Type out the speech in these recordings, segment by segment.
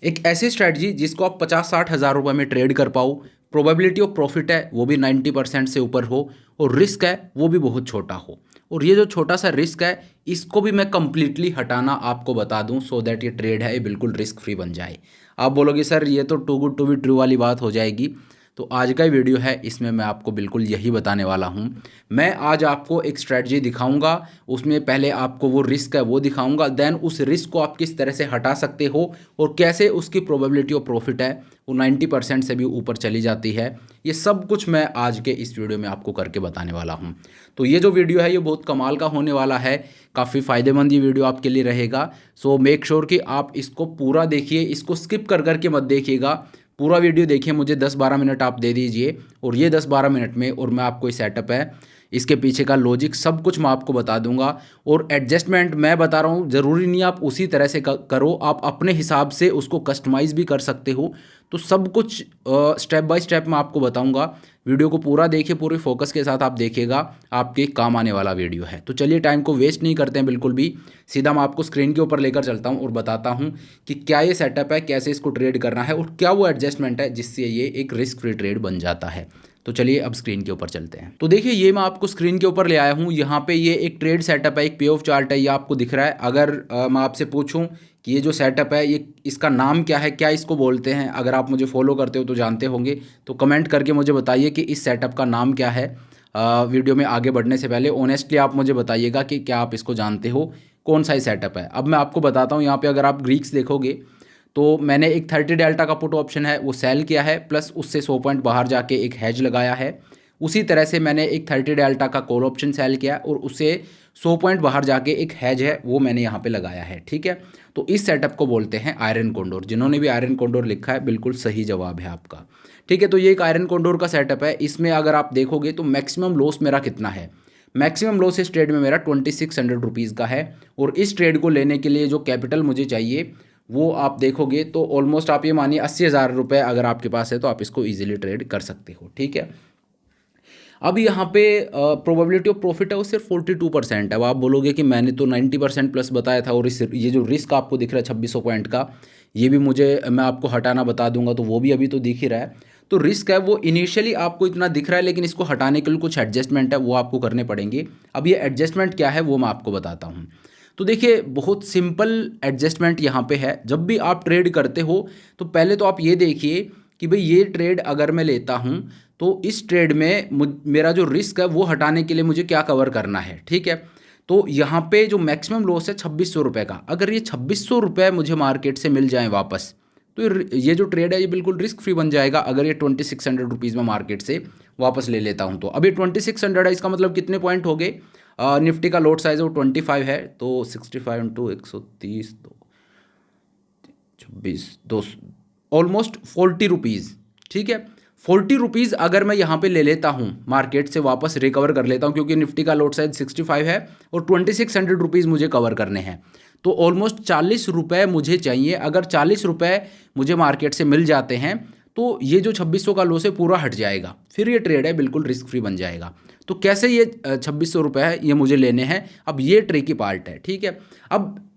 एक ऐसी स्ट्रैटेजी जिसको आप 50-60 हज़ार रुपये में ट्रेड कर पाओ, प्रोबेबिलिटी ऑफ प्रॉफिट है वो भी 90% से ऊपर हो, और रिस्क है वो भी बहुत छोटा हो। और ये जो छोटा सा रिस्क है इसको भी मैं कंप्लीटली हटाना आपको बता दूं, सो दैट ये ट्रेड है ये बिल्कुल रिस्क फ्री बन जाए। आप बोलोगे सर ये तो too good to be true वाली बात हो जाएगी, तो आज का वीडियो है इसमें मैं आपको बिल्कुल यही बताने वाला हूँ। मैं आज आपको एक स्ट्रेटजी दिखाऊंगा, उसमें पहले आपको वो रिस्क है वो दिखाऊंगा, देन उस रिस्क को आप किस तरह से हटा सकते हो और कैसे उसकी प्रोबेबिलिटी ऑफ प्रॉफिट है वो 90% से भी ऊपर चली जाती है। ये सब कुछ मैं आज के इस वीडियो में आपको करके बताने वाला हूँ। तो ये जो वीडियो है ये बहुत कमाल का होने वाला है, काफ़ी फ़ायदेमंद ये वीडियो आपके लिए रहेगा। सो मेक श्योर कि आप इसको पूरा देखिए, इसको स्किप कर करके मत देखिएगा, पूरा वीडियो देखिए। मुझे 10-12 मिनट आप दे दीजिए और ये 10-12 मिनट में और मैं आपको ये सेटअप है इसके पीछे का लॉजिक सब कुछ मैं आपको बता दूंगा। और एडजस्टमेंट मैं बता रहा हूँ, ज़रूरी नहीं आप उसी तरह से करो, आप अपने हिसाब से उसको कस्टमाइज़ भी कर सकते हो। तो सब कुछ स्टेप बाय स्टेप मैं आपको बताऊंगा। वीडियो को पूरा देखिए, पूरे फोकस के साथ आप देखिएगा, आपके काम आने वाला वीडियो है। तो चलिए टाइम को वेस्ट नहीं करते हैं बिल्कुल भी, सीधा मैं आपको स्क्रीन के ऊपर लेकर चलता हूं और बताता हूं कि क्या ये सेटअप है, कैसे इसको ट्रेड करना है और क्या वो एडजस्टमेंट है जिससे ये एक रिस्क फ्री ट्रेड बन जाता है। तो चलिए अब स्क्रीन के ऊपर चलते हैं। तो देखिए ये मैं आपको स्क्रीन के ऊपर ले आया हूँ। यहाँ पे ये एक ट्रेड सेटअप है, एक पे ऑफ चार्ट है, ये आपको दिख रहा है। अगर मैं आपसे पूछूं कि ये जो सेटअप है ये इसका नाम क्या है, क्या इसको बोलते हैं, अगर आप मुझे फॉलो करते हो तो जानते होंगे, तो कमेंट करके मुझे बताइए कि इस सेटअप का नाम क्या है। वीडियो में आगे बढ़ने से पहले ऑनेस्टली आप मुझे बताइएगा कि क्या आप इसको जानते हो, कौन सा ही सेटअप है। अब मैं आपको बताता हूँ, यहाँ पे अगर आप ग्रीक्स देखोगे तो मैंने एक 30 डेल्टा का पुट ऑप्शन है वो सेल किया है, प्लस उससे 100 पॉइंट बाहर जाके एक हैज लगाया है। उसी तरह से मैंने एक 30 डेल्टा का कॉल ऑप्शन सेल किया और उससे 100 पॉइंट बाहर जाके एक हैज है वो मैंने यहाँ पे लगाया है। ठीक है, तो इस सेटअप को बोलते हैं आयरन कोंडोर। जिन्होंने भी आयरन कोंडोर लिखा है बिल्कुल सही जवाब है आपका। ठीक है, तो ये एक आयरन कोंडोर का सेटअप है। इसमें अगर आप देखोगे तो मैक्सिमम लॉस मेरा कितना है, मैक्सिमम लॉस इस ट्रेड में मेरा 2600 रुपीज़ का है। और इस ट्रेड को लेने के लिए जो कैपिटल मुझे चाहिए वो आप देखोगे तो ऑलमोस्ट आप ये मानिए 80,000 रुपये अगर आपके पास है तो आप इसको इजीली ट्रेड कर सकते हो। ठीक है, अब यहाँ पे प्रोबेबिलिटी ऑफ प्रॉफिट है वो सिर्फ 42% है। अब आप बोलोगे कि मैंने तो 90% प्लस बताया था, और इस ये जो रिस्क आपको दिख रहा है 2600 पॉइंट का, ये भी मैं आपको हटाना बता दूंगा, तो वो भी अभी तो दिख ही रहा है। तो रिस्क है वो इनिशियली आपको इतना दिख रहा है, लेकिन इसको हटाने के लिए कुछ एडजस्टमेंट है वो आपको करने पड़ेंगे। अब ये एडजस्टमेंट क्या है वो मैं आपको बताता हूँ। तो देखिए बहुत सिंपल एडजस्टमेंट यहाँ पे है। जब भी आप ट्रेड करते हो तो पहले तो आप ये देखिए कि भाई ये ट्रेड अगर मैं लेता हूँ तो इस ट्रेड में मेरा जो रिस्क है वो हटाने के लिए मुझे क्या कवर करना है। ठीक है, तो यहाँ पे जो मैक्सिमम लॉस है 2600 रुपये का, अगर ये 2600 रुपये मुझे मार्केट से मिल जाए वापस, तो ये जो ट्रेड है ये बिल्कुल रिस्क फ्री बन जाएगा। अगर ये 2600 रुपीज़ में मार्केट से वापस ले लेता हूँ तो अभी 2600 है, इसका मतलब कितने पॉइंट हो गए। निफ्टी का लोड साइज वो 25 है, तो 65 इंटू 130 तो 26 2 ऑलमोस्ट 40 रुपीज़। ठीक है, 40 रुपीज़ अगर मैं यहाँ पे ले लेता हूँ मार्केट से वापस रिकवर कर लेता हूँ, क्योंकि निफ्टी का लोड साइज 65 है और 2600 रुपीज़ मुझे कवर करने हैं, तो ऑलमोस्ट 40 रुपये मुझे चाहिए। अगर 40 रुपये मुझे मार्केट से मिल जाते हैं तो ये जो 2600 का लॉस है पूरा हट जाएगा, फिर ये ट्रेड है बिल्कुल रिस्क फ्री बन जाएगा। तो कैसे ये 2600 रुपये है ये मुझे लेने हैं, अब ये ट्रिकी पार्ट है। ठीक है, अब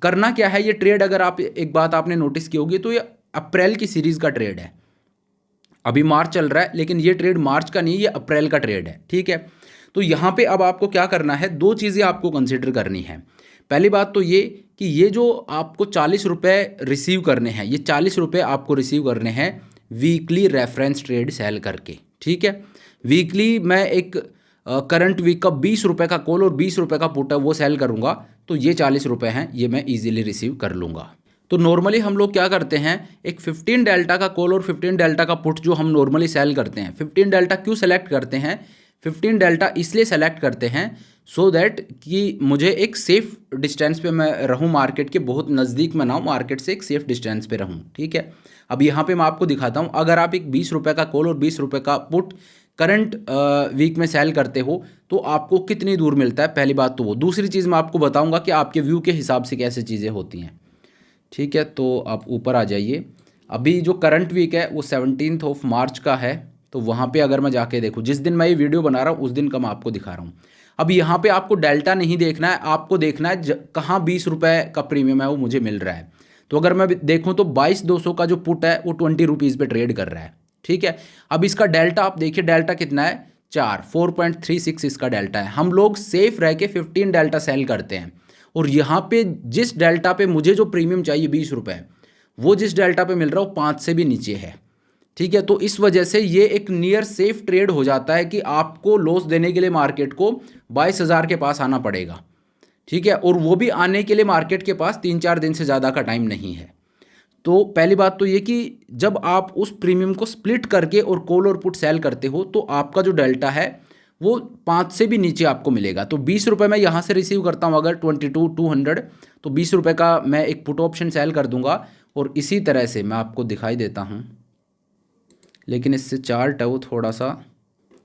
करना क्या है, ये ट्रेड अगर आप एक बात आपने नोटिस की होगी तो ये अप्रैल की सीरीज़ का ट्रेड है। अभी मार्च चल रहा है लेकिन ये ट्रेड मार्च का नहीं, ये अप्रैल का ट्रेड है। ठीक है, तो यहाँ पे अब आपको क्या करना है, दो चीज़ें आपको कंसिडर करनी है। पहली बात तो ये कि ये जो आपको 40 रुपये रिसीव करने हैं, ये 40 रुपये आपको रिसीव करने हैं वीकली रेफरेंस ट्रेड सेल करके। ठीक है, वीकली मैं एक करंट वीक का 20 रुपये का कॉल और 20 रुपये का पुट है वो सेल करूँगा, तो ये 40 रुपये हैं ये मैं ईजिली रिसीव कर लूँगा। तो नॉर्मली हम लोग क्या करते हैं, एक 15 डेल्टा का कॉल और 15 डेल्टा का पुट जो हम नॉर्मली सेल करते हैं, 15 डेल्टा क्यों सेलेक्ट करते हैं, 15 डेल्टा इसलिए सेलेक्ट करते हैं सो दैट कि मुझे एक सेफ डिस्टेंस पे मैं रहूं, मार्केट के बहुत नज़दीक में ना हूं, मार्केट से एक सेफ डिस्टेंस पे रहूं। ठीक है, अब यहाँ पे मैं आपको दिखाता हूं, अगर आप एक 20 रुपये का कॉल और 20 रुपये का पुट करंट वीक में सेल करते हो तो आपको कितनी दूर मिलता है, पहली बात तो वो। दूसरी चीज़ मैं आपको बताऊँगा कि आपके व्यू के हिसाब से कैसे चीज़ें होती हैं। ठीक है, तो आप ऊपर आ जाइए। अभी जो करंट वीक है वो 17 ऑफ मार्च का है, तो वहाँ पे अगर मैं जाके देखूँ, जिस दिन मैं ये वीडियो बना रहा हूँ उस दिन का मैं आपको दिखा रहा हूँ। अब यहाँ पे आपको डेल्टा नहीं देखना है, आपको देखना है कहाँ 20 रुपये का प्रीमियम है वो मुझे मिल रहा है। तो अगर मैं देखूँ तो 22,200 का जो पुट है वो 20 रुपीज़ पे ट्रेड कर रहा है। ठीक है, अब इसका डेल्टा आप देखिए, डेल्टा कितना है, 4.36 इसका डेल्टा है। हम लोग सेफ रह के 15 डेल्टा सेल करते हैं, और यहाँ पे जिस डेल्टा पे मुझे जो प्रीमियम चाहिए 20 रुपये, वो जिस डेल्टा पे मिल रहा है वो 5 से भी नीचे है। ठीक है, तो इस वजह से ये एक नियर सेफ ट्रेड हो जाता है कि आपको लॉस देने के लिए मार्केट को 22,000 के पास आना पड़ेगा। ठीक है, और वो भी आने के लिए मार्केट के पास 3-4 दिन से ज़्यादा का टाइम नहीं है। तो पहली बात तो ये कि जब आप उस प्रीमियम को स्प्लिट करके और कॉल और पुट सेल करते हो तो आपका जो डेल्टा है वो 5 से भी नीचे आपको मिलेगा। तो 20 रुपये मैं यहाँ से रिसीव करता हूँ, अगर 22,200, तो 20 रुपये का मैं एक पुट ऑप्शन सेल कर दूंगा। और इसी तरह से मैं आपको दिखाई देता हूँ, लेकिन इससे चार्ट है वो थोड़ा सा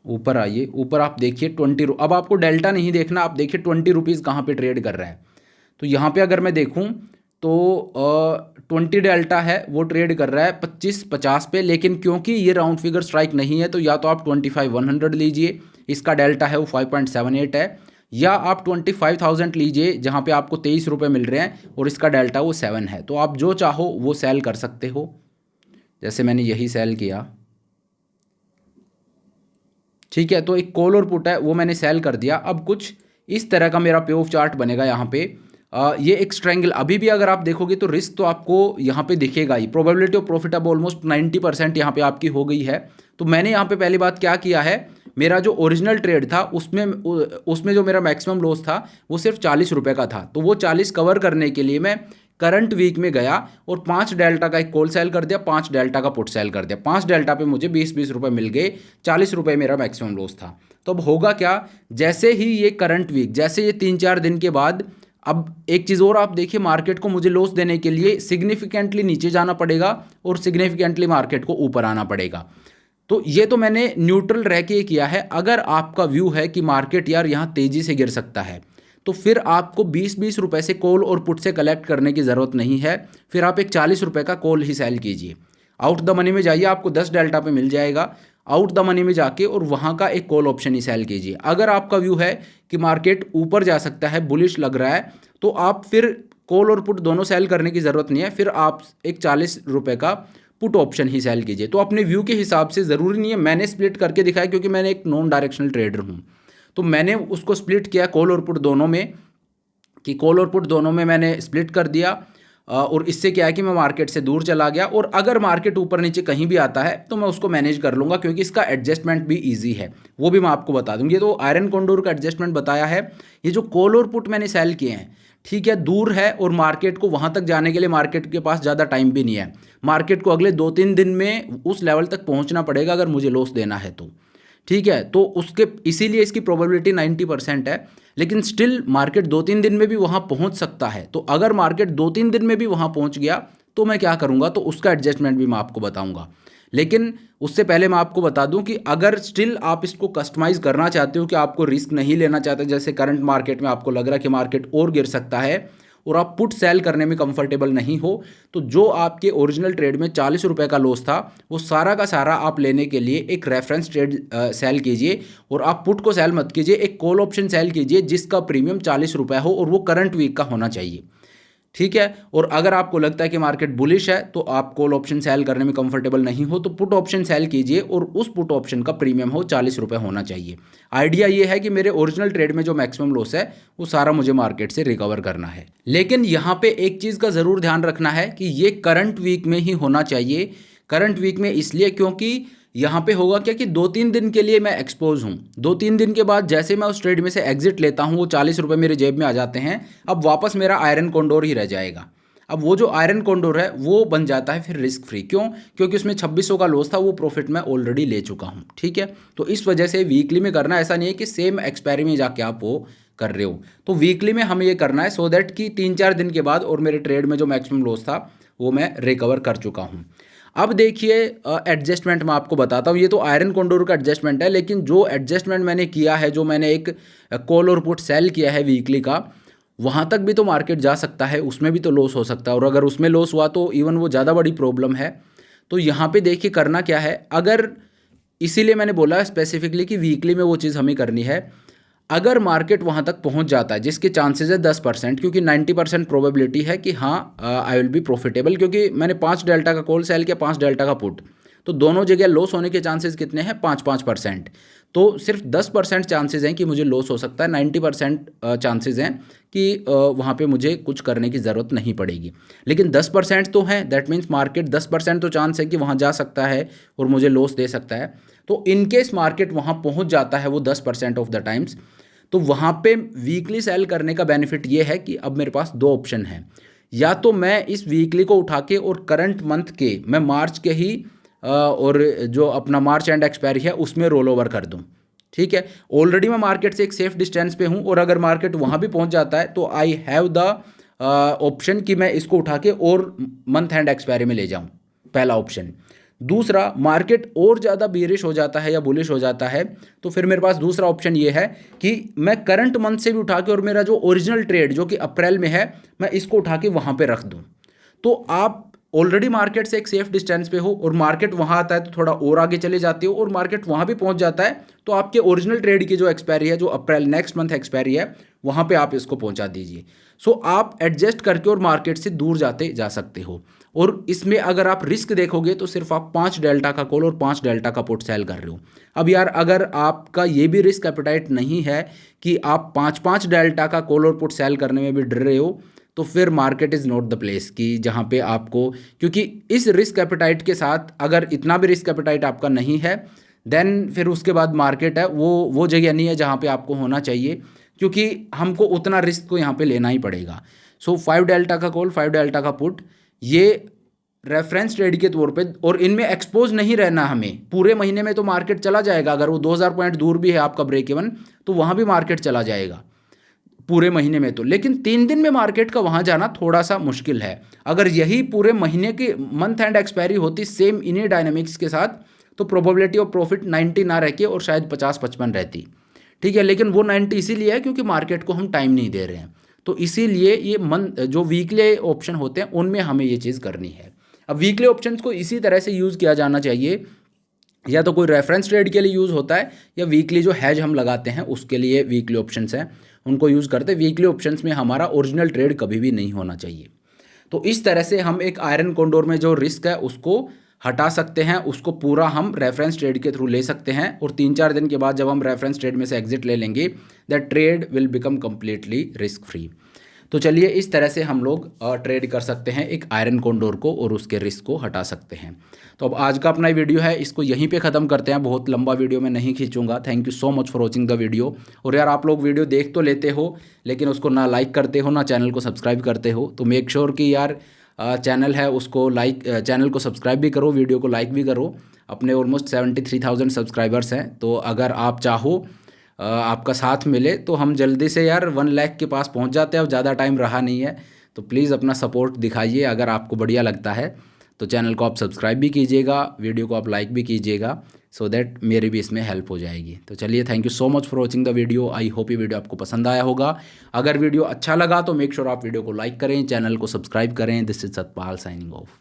ऊपर आइए, ऊपर आप देखिए 20। अब आपको डेल्टा नहीं देखना, आप देखिए 20 रुपीज़ कहाँ पे ट्रेड कर रहा है। तो यहाँ पे अगर मैं देखूँ तो 20 डेल्टा है वो ट्रेड कर रहा है 25.50 पे, लेकिन क्योंकि ये राउंड फिगर स्ट्राइक नहीं है तो या तो आप 25,100 लीजिए, इसका डेल्टा है वो 5.78 है, या आप 25,000 लीजिए जहाँ पे आपको 23 रुपये मिल रहे हैं और इसका डेल्टा वो 7 है। तो आप जो चाहो वो सेल कर सकते हो, जैसे मैंने यही सेल किया। ठीक है, तो एक कॉल और पुट है वो मैंने सेल कर दिया। अब कुछ इस तरह का मेरा पे ऑफ चार्ट बनेगा यहाँ पे। ये एक स्ट्रेंगल, अभी भी अगर आप देखोगे तो रिस्क तो आपको यहाँ पे दिखेगा ही। प्रोबेबिलिटी ऑफ प्रॉफिट अब ऑलमोस्ट 90% यहाँ पे आपकी हो गई है। तो मैंने यहाँ पे पहली बात क्या किया है, मेरा जो ओरिजिनल ट्रेड था उसमें जो मेरा मैक्सिमम लॉस था वो सिर्फ 40 रुपये का था। तो वो 40 कवर करने के लिए मैं करंट वीक में गया और 5 डेल्टा का एक कॉल सेल कर दिया, 5 डेल्टा का पुट सेल कर दिया। 5 डेल्टा पे मुझे 20-20 रुपये मिल गए, 40 रुपये मेरा मैक्सिमम लॉस था। तो अब होगा क्या, जैसे ही ये करंट वीक, जैसे ये 3-4 दिन के बाद, अब एक चीज़ और आप देखिए, मार्केट को मुझे लॉस देने के लिए सिग्निफिकेंटली नीचे जाना पड़ेगा और सिग्निफिकेंटली मार्केट को ऊपर आना पड़ेगा। तो ये तो मैंने न्यूट्रल रह के किया है। अगर आपका व्यू है कि मार्केट यार यहाँ तेज़ी से गिर सकता है, तो फिर आपको 20-20 रुपये से कॉल और पुट से कलेक्ट करने की ज़रूरत नहीं है, फिर आप एक 40 रुपये का कॉल ही सेल कीजिए। आउट द मनी में जाइए, आपको 10 डेल्टा पे मिल जाएगा, आउट द मनी में जाके और वहाँ का एक कॉल ऑप्शन ही सेल कीजिए। अगर आपका व्यू है कि मार्केट ऊपर जा सकता है, बुलिश लग रहा है, तो आप फिर कॉल और पुट दोनों सेल करने की ज़रूरत नहीं है, फिर आप एक 40 रुपये का पुट ऑप्शन ही सेल कीजिए। तो अपने व्यू के हिसाब से, ज़रूरी नहीं है, मैंने स्प्लिट करके दिखाया क्योंकि मैंने एक नॉन डायरेक्शनल ट्रेडर हूँ, तो मैंने उसको स्प्लिट किया कॉल और पुट दोनों में, कि कॉल और पुट दोनों में मैंने स्प्लिट कर दिया। और इससे क्या है कि मैं मार्केट से दूर चला गया, और अगर मार्केट ऊपर नीचे कहीं भी आता है तो मैं उसको मैनेज कर लूँगा, क्योंकि इसका एडजस्टमेंट भी इजी है, वो भी मैं आपको बता दूँगी। तो आयरन कॉन्डोर का एडजस्टमेंट बताया है। ये जो कॉल और पुट मैंने सेल किए हैं, ठीक है, दूर है और मार्केट को वहाँ तक जाने के लिए मार्केट के पास ज़्यादा टाइम भी नहीं है। मार्केट को अगले 2-3 दिन में उस लेवल तक पहुँचना पड़ेगा अगर मुझे लॉस देना है तो। ठीक है, तो उसके इसीलिए इसकी प्रोबेबिलिटी 90% है, लेकिन स्टिल मार्केट 2-3 दिन में भी वहाँ पहुँच सकता है। तो अगर मार्केट 2-3 दिन में भी वहाँ पहुँच गया तो मैं क्या करूँगा, तो उसका एडजस्टमेंट भी मैं आपको बताऊँगा। लेकिन उससे पहले मैं आपको बता दूं कि अगर स्टिल आप इसको कस्टमाइज़ करना चाहते हो, कि आपको रिस्क नहीं लेना चाहते, जैसे करंट मार्केट में आपको लग रहा है कि मार्केट और गिर सकता है और आप पुट सेल करने में कंफर्टेबल नहीं हो, तो जो आपके ओरिजिनल ट्रेड में 40 रुपये का लॉस था वो सारा का सारा आप लेने के लिए एक रेफरेंस ट्रेड सेल कीजिए, और आप पुट को सेल मत कीजिए, एक कॉल ऑप्शन सेल कीजिए जिसका प्रीमियम 40 रुपये हो और वो करंट वीक का होना चाहिए। ठीक है, और अगर आपको लगता है कि मार्केट बुलिश है तो आप कॉल ऑप्शन सेल करने में कंफर्टेबल नहीं हो, तो पुट ऑप्शन सेल कीजिए और उस पुट ऑप्शन का प्रीमियम हो 40 रुपये होना चाहिए। आइडिया ये है कि मेरे ओरिजिनल ट्रेड में जो मैक्सिमम लॉस है वो सारा मुझे मार्केट से रिकवर करना है। लेकिन यहाँ पे एक चीज़ का ज़रूर ध्यान रखना है कि ये करंट वीक में ही होना चाहिए। करंट वीक में इसलिए क्योंकि यहाँ पे होगा क्या कि 2-3 दिन के लिए मैं एक्सपोज हूँ, 2-3 दिन के बाद जैसे मैं उस ट्रेड में से एग्जिट लेता हूँ वो 40 रुपये मेरे जेब में आ जाते हैं। अब वापस मेरा आयरन कॉन्डोर ही रह जाएगा। अब वो जो आयरन कॉन्डोर है वो बन जाता है फिर रिस्क फ्री। क्यों? क्योंकि उसमें 2600 का लॉस था, वो प्रॉफिट मैं ऑलरेडी ले चुका हूँ। ठीक है, तो इस वजह से वीकली में करना, ऐसा नहीं है कि सेम एक्सपायरी में जाके आप वो कर रहे हो। तो वीकली में हमें ये करना है सो दैट कि 3-4 दिन के बाद और मेरे ट्रेड में जो मैक्सिमम लॉस था वो मैं रिकवर कर चुका हूँ। अब देखिए एडजस्टमेंट मैं आपको बताता हूँ। ये तो आयरन कॉन्डोर का एडजस्टमेंट है, लेकिन जो एडजस्टमेंट मैंने किया है, जो मैंने एक कॉल और पुट सेल किया है वीकली का, वहाँ तक भी तो मार्केट जा सकता है, उसमें भी तो लॉस हो सकता है, और अगर उसमें लॉस हुआ तो इवन वो ज़्यादा बड़ी प्रॉब्लम है। तो यहाँ पे देखिए करना क्या है, अगर इसीलिए मैंने बोला स्पेसिफिकली कि वीकली में वो चीज़ हमें करनी है। अगर मार्केट वहाँ तक पहुँच जाता है, जिसके चांसेस है 10%, क्योंकि 90% प्रोबेबिलिटी है कि हाँ आई विल बी प्रॉफिटेबल, क्योंकि मैंने 5 डेल्टा का कॉल सेल किया, 5 डेल्टा का पुट, तो दोनों जगह लॉस होने के चांसेस कितने हैं? 5-5%। तो सिर्फ 10% चांसेस हैं कि मुझे लॉस हो सकता है, 90% चांसेस हैं कि वहाँ पे मुझे कुछ करने की ज़रूरत नहीं पड़ेगी। लेकिन 10% तो है, दैट मीन्स मार्केट 10% तो चांस है कि वहाँ जा सकता है और मुझे लॉस दे सकता है। तो इन केस मार्केट वहाँ पहुँच जाता है वो 10% ऑफ द टाइम्स, तो वहाँ पे वीकली सेल करने का बेनिफिट ये है कि अब मेरे पास 2 ऑप्शन हैं। या तो मैं इस वीकली को उठा के और करंट मंथ के मैं मार्च के ही और जो अपना मार्च एंड एक्सपायरी है उसमें रोल ओवर कर दूं। ठीक है, ऑलरेडी मैं मार्केट से एक सेफ डिस्टेंस पे हूं, और अगर मार्केट वहां भी पहुंच जाता है तो आई हैव द ऑप्शन कि मैं इसको उठा के और मंथ एंड एक्सपायरी में ले जाऊं, पहला ऑप्शन। दूसरा, मार्केट और ज़्यादा बेरिश हो जाता है या बुलिश हो जाता है, तो फिर मेरे पास दूसरा ऑप्शन ये है कि मैं करंट मंथ से भी उठा के और मेरा जो ओरिजिनल ट्रेड जो कि अप्रैल में है, मैं इसको उठा के वहाँ पे रख दूँ। तो आप ऑलरेडी मार्केट से एक सेफ डिस्टेंस पे हो और मार्केट वहाँ आता है तो थोड़ा और आगे चले जाते हो, और मार्केट वहाँ भी पहुँच जाता है तो आपके ओरिजिनल ट्रेड की जो एक्सपायरी है, जो अप्रैल नेक्स्ट मंथ एक्सपायरी है, वहाँ पे आप इसको पहुँचा दीजिए। सो आप एडजस्ट करके और मार्केट से दूर जाते जा सकते हो। और इसमें अगर आप रिस्क देखोगे तो सिर्फ आप 5 डेल्टा का कॉल और 5 डेल्टा का पुट सेल कर रहे हो। अब यार, अगर आपका ये भी रिस्क एपेटाइट नहीं है कि आप 5-5 डेल्टा का कॉल और पुट सेल करने में भी डर रहे हो, तो फिर market is not the place कि जहाँ पे आपको, क्योंकि इस रिस्क एपेटाइट के साथ अगर इतना भी रिस्क एपेटाइट आपका नहीं है, देन फिर उसके बाद मार्केट है वो जगह नहीं है जहाँ पे आपको होना चाहिए, क्योंकि हमको उतना रिस्क को यहाँ पे लेना ही पड़ेगा। सो 5 डेल्टा का कॉल, 5 डेल्टा का पुट, ये रेफरेंस ट्रेड के तौर पे, और इनमें एक्सपोज नहीं रहना हमें। पूरे महीने में तो मार्केट चला जाएगा, अगर वो 2000 पॉइंट दूर भी है आपका ब्रेक इवन, तो वहाँ भी मार्केट चला जाएगा पूरे महीने में तो। लेकिन 3 दिन में मार्केट का वहाँ जाना थोड़ा सा मुश्किल है। अगर यही पूरे महीने की मंथ एंड एक्सपायरी होती सेम इन्हीं डायनामिक्स के साथ, तो प्रोबेबिलिटी ऑफ प्रॉफिट 90 ना रह के और शायद 50-55 रहती। ठीक है, लेकिन वो 90 इसीलिए है क्योंकि मार्केट को हम टाइम नहीं दे रहे हैं। तो इसीलिए ये जो वीकली ऑप्शन होते हैं उनमें हमें ये चीज़ करनी है। अब वीकली ऑप्शंस को इसी तरह से यूज़ किया जाना चाहिए, या तो कोई रेफरेंस ट्रेड के लिए यूज़ होता है, या वीकली जो हैज हम लगाते हैं उसके लिए वीकली ऑप्शंस हैं, उनको यूज़ करते हैं। वीकली ऑप्शंस में हमारा ओरिजिनल ट्रेड कभी भी नहीं होना चाहिए। तो इस तरह से हम एक आयरन कॉन्डोर में जो रिस्क है उसको हटा सकते हैं, उसको पूरा हम रेफरेंस ट्रेड के थ्रू ले सकते हैं, और 3-4 दिन के बाद जब हम रेफरेंस ट्रेड में से एग्जिट ले लेंगे, that trade will become completely risk free. तो चलिए, इस तरह से हम लोग ट्रेड कर सकते हैं एक आयरन कॉन्डोर को, और उसके रिस्क को हटा सकते हैं। तो अब आज का अपना वीडियो है, इसको यहीं पे ख़त्म करते हैं। बहुत लंबा वीडियो मैं नहीं खींचूंगा। Thank you so much for watching the video. और यार, आप लोग वीडियो देख तो लेते हो, लेकिन उसको ना लाइक करते हो ना चैनल को सब्सक्राइब करते हो। तो मेक श्योर कि यार चैनल है उसको चैनल को सब्सक्राइब भी करो, वीडियो को लाइक भी करो। अपने ऑलमोस्ट 73,000 सब्सक्राइबर्स हैं, तो अगर आप चाहो आपका साथ मिले तो हम जल्दी से यार 1 लाख के पास पहुंच जाते हैं। अब ज़्यादा टाइम रहा नहीं है, तो प्लीज़ अपना सपोर्ट दिखाइए। अगर आपको बढ़िया लगता है तो चैनल को आप सब्सक्राइब भी कीजिएगा, वीडियो को आप लाइक भी कीजिएगा, सो दैट मेरी भी इसमें हेल्प हो जाएगी। तो चलिए, thank you so much for watching the video. I hope ये वीडियो आपको पसंद आया होगा। अगर वीडियो अच्छा लगा तो मेक श्योर आप वीडियो को लाइक करें, चैनल को सब्सक्राइब करें। This is Satpal signing off.